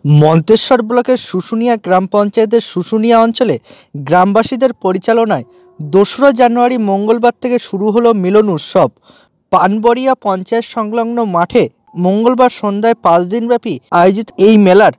মন্তেশ্বর ব্লকের শুশুনিয়া গ্রাম পঞ্চায়েতের শুশুনিয়া অঞ্চলে গ্রামবাসীদের পরিচালনায় ২রা জানুয়ারি মঙ্গলবার থেকে শুরু হলো মিলন উৎসব। পানবড়িয়া পঞ্চায়েত সংলগ্ন মাঠে মঙ্গলবার সন্ধ্যায় ৫ দিনব্যাপী আয়োজিত এই মেলার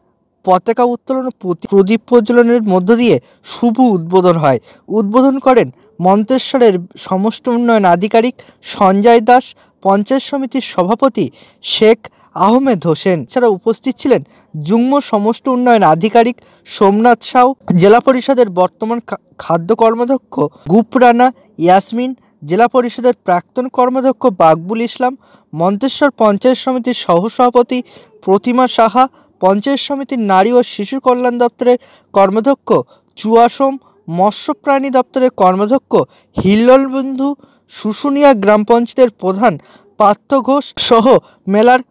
পতাকা উত্তোলন ও প্রদীপ প্রজ্বলনের মধ্য দিয়ে শুভ উদ্বোধন হয়। উদ্বোধন করেন মন্তেশ্বরের সমষ্টি উন্নয়ন আধিকারিক সঞ্জয় দাস, পঞ্চায়েত সমিতির সভাপতি শেখ আহমেদ হোসেন। এছাড়া উপস্থিত ছিলেন যুগ্ম সমষ্টি উন্নয়ন আধিকারিক সোমনাথ সাউ, জেলা পরিষদের বর্তমান খাদ্য কর্মাধ্যক্ষ গুপরানা ইয়াসমিন, জেলা পরিষদের প্রাক্তন কর্মাধ্যক্ষ বাকবুল ইসলাম, মন্তেশ্বর পঞ্চায়েত সমিতির সহসভাপতি প্রতিমা সাহা, পঞ্চায়েত সমিতির নারী ও শিশু কল্যাণ দপ্তরের কর্মাধ্যক্ষ চুয়াসম, মৎস্য প্রাণী দপ্তরের কর্মাধ্যক্ষ হিল্লোল বন্ধু, শুশুনিয়া গ্রাম পঞ্চায়েতের প্রধান পার্থ ঘোষ সহ মেলার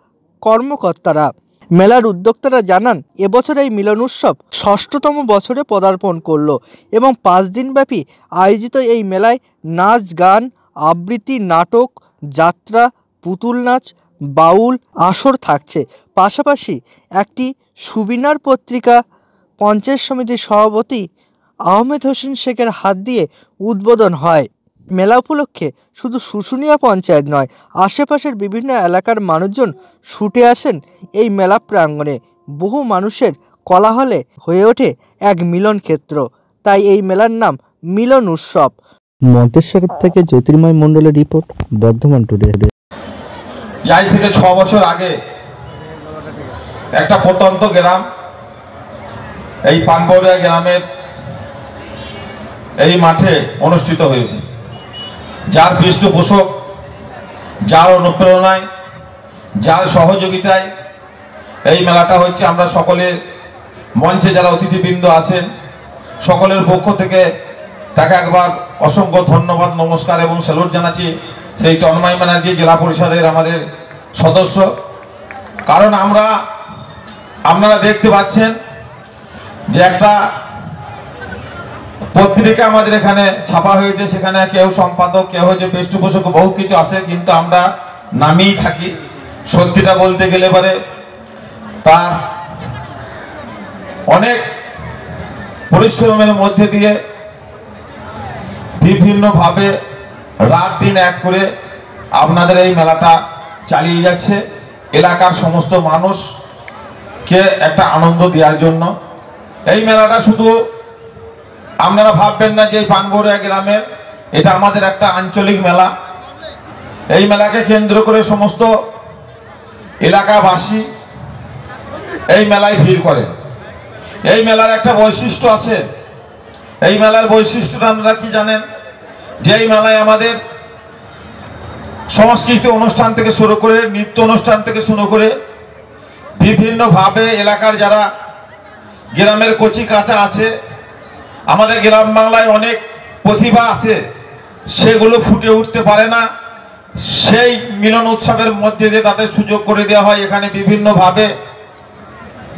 কর্মকর্তারা। মেলার উদ্যোক্তারা জানান, এবছর এই মিলন উৎসব ৬ষ্ঠতম বছরে পদার্পণ করলো এবং ৫ দিনব্যাপী আয়োজিত এই মেলায় নাচ, গান, আবৃত্তি, নাটক, যাত্রা, পুতুল নাচ, বাউল আসর থাকছে। পাশাপাশি একটি সুবিনার পত্রিকা পঞ্চায়েত সমিতির সভাপতি আহমেদ হোসেন শেখের হাত দিয়ে উদ্বোধন হয়। মেলা উপলক্ষে শুধু শুশুনিয়া পঞ্চায়েত নয়, আশেপাশের বিভিন্ন এলাকার মানুষজন ছুটে আসেন এই মেলা প্রাঙ্গণে। বহু মানুষের কোলাহলে হয়ে ওঠে এক মিলন ক্ষেত্র, তাই এই মেলার নাম মিলন উৎসব। মন্তেশ্বর থেকে জ্যোতির্ময় মণ্ডলের রিপোর্ট, বর্ধমান টুডে। আজ থেকে ৬ বছর আগে একটা প্রত্যন্ত গ্রাম, এই পানবড়িয়া গ্রামের এই মাঠে অনুষ্ঠিত হয়েছে। যার পৃষ্ঠপোষক, যার অনুপ্রেরণায়, যার সহযোগিতায় এই মেলাটা হচ্ছে, আমরা সকলের মঞ্চে যারা অতিথিবৃন্দ আছেন সকলের পক্ষ থেকে তাকে একবার অসংখ্য ধন্যবাদ, নমস্কার এবং স্যালুট জানাচ্ছি সেই তন্ময় ব্যানার্জি, জেলা পরিষদের আমাদের সদস্য। কারণ আপনারা দেখতে পাচ্ছেন যে একটা পত্রিকা আমাদের এখানে ছাপা হয়েছে, সেখানে কেউ সম্পাদক, কেউ হচ্ছে পৃষ্ঠপোষক, বহু কিছু আছে, কিন্তু আমরা নামেই থাকি। সত্যিটা বলতে গেলে পারে তার অনেক পরিশ্রমের মধ্যে দিয়ে বিভিন্নভাবে রাত দিন এক করে আপনাদের এই মেলাটা চালিয়ে যাচ্ছে, এলাকার সমস্ত মানুষকে একটা আনন্দ দেওয়ার জন্য। এই মেলাটা শুধু আপনারা ভাববেন না যে এই পানবড়িয়া গ্রামের, এটা আমাদের একটা আঞ্চলিক মেলা। এই মেলাকে কেন্দ্র করে সমস্ত এলাকাবাসী এই মেলায় ভিড় করে। এই মেলার একটা বৈশিষ্ট্য আছে। এই মেলার বৈশিষ্ট্যটা আপনারা কি জানেন? যে এই মেলায় আমাদের সাংস্কৃতিক অনুষ্ঠান থেকে শুরু করে, নৃত্য অনুষ্ঠান থেকে শুরু করে বিভিন্নভাবে এলাকার যারা গ্রামের কচি কাঁচা আছে, আমাদের গ্রাম বাংলায় অনেক প্রতিভা আছে, সেগুলো ফুটে উঠতে পারে না, সেই মিলন উৎসবের মধ্যে দিয়ে তাদের সুযোগ করে দেওয়া হয়। এখানে বিভিন্নভাবে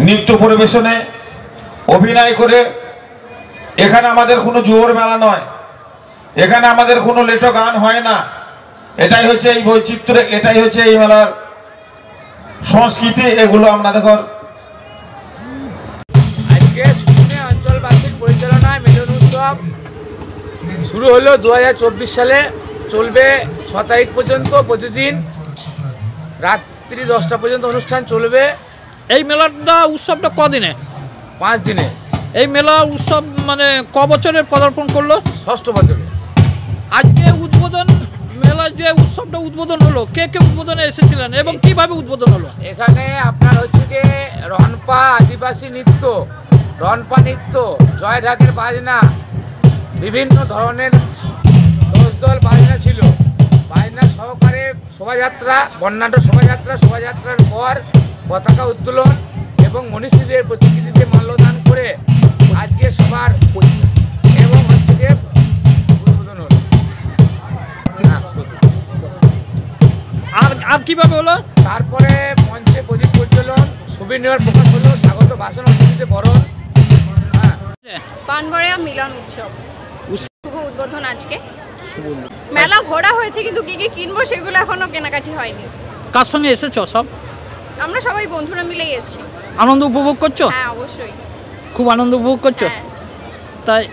নৃত্য পরিবেশনে, অভিনয় করে। এখানে আমাদের কোনো জোর মেলা নয়, এখানে আমাদের কোনো লেটো গান হয় না। এটাই হচ্ছে এই বৈচিত্র্য, এটাই হচ্ছে এই মেলার সংস্কৃতি। এগুলো আমরা দেখো আজকে শুশুনিয়া অঞ্চলবাসীর পরিচালনায় মিলন উৎসব শুরু হলো 2024 সালে, চলবে 6 তারিখ পর্যন্ত। প্রতিদিন রাত্রি 10টা পর্যন্ত অনুষ্ঠান চলবে। এই মেলাটা উৎসবটা কদিনে? 5 দিনে। এই মেলা উৎসব মানে ক বছরের পদার্পণ করলো? 6ষ্ঠ বছরে। আজকে উদ্বোধন, মেলা যে উৎসবটা উদ্বোধন হলো, কে কে উদ্বোধনে এসেছিলেন এবং কিভাবে উদ্বোধন হলো? এখানে আপনার হচ্ছে কি রনপা আদিবাসী নৃত্য, রনপা নৃত্য, জয় ঢাকের বাজনা, বিভিন্ন ধরনের 10 দল বাজনা ছিল। বাজনা সহকারে শোভাযাত্রা, বর্ণাঢ্য শোভাযাত্রা, শোভাযাত্রার পর পতাকা উত্তোলন এবং মনীষীদের প্রতিকৃতিতে মাল্যদান করে আজকে সবার এবং হচ্ছে গিয়ে উদ্বোধন হলো। আর কিভাবে হলো? তারপরে মঞ্চে প্রদীপ প্রজ্বলন, সুবিনিয়র প্রকাশ হলো, স্বাগত ভাষণ, অতিথিতে বরণ। পানবড়িয়া মিলন উৎসব শুভ উদ্বোধন আজকে। মেলা ঘোরা হয়েছে, কিন্তু কি কি কিনবো সেগুলো এখনো কেনাকাটি হয়নি। কার সঙ্গে এসেছো সব? আমরা সবাই বন্ধুরা মিলেই এসেছি। আনন্দ উপভোগ করছো? হ্যাঁ অবশ্যই। খুব আনন্দ উপভোগ করছো? হ্যাঁ। তাই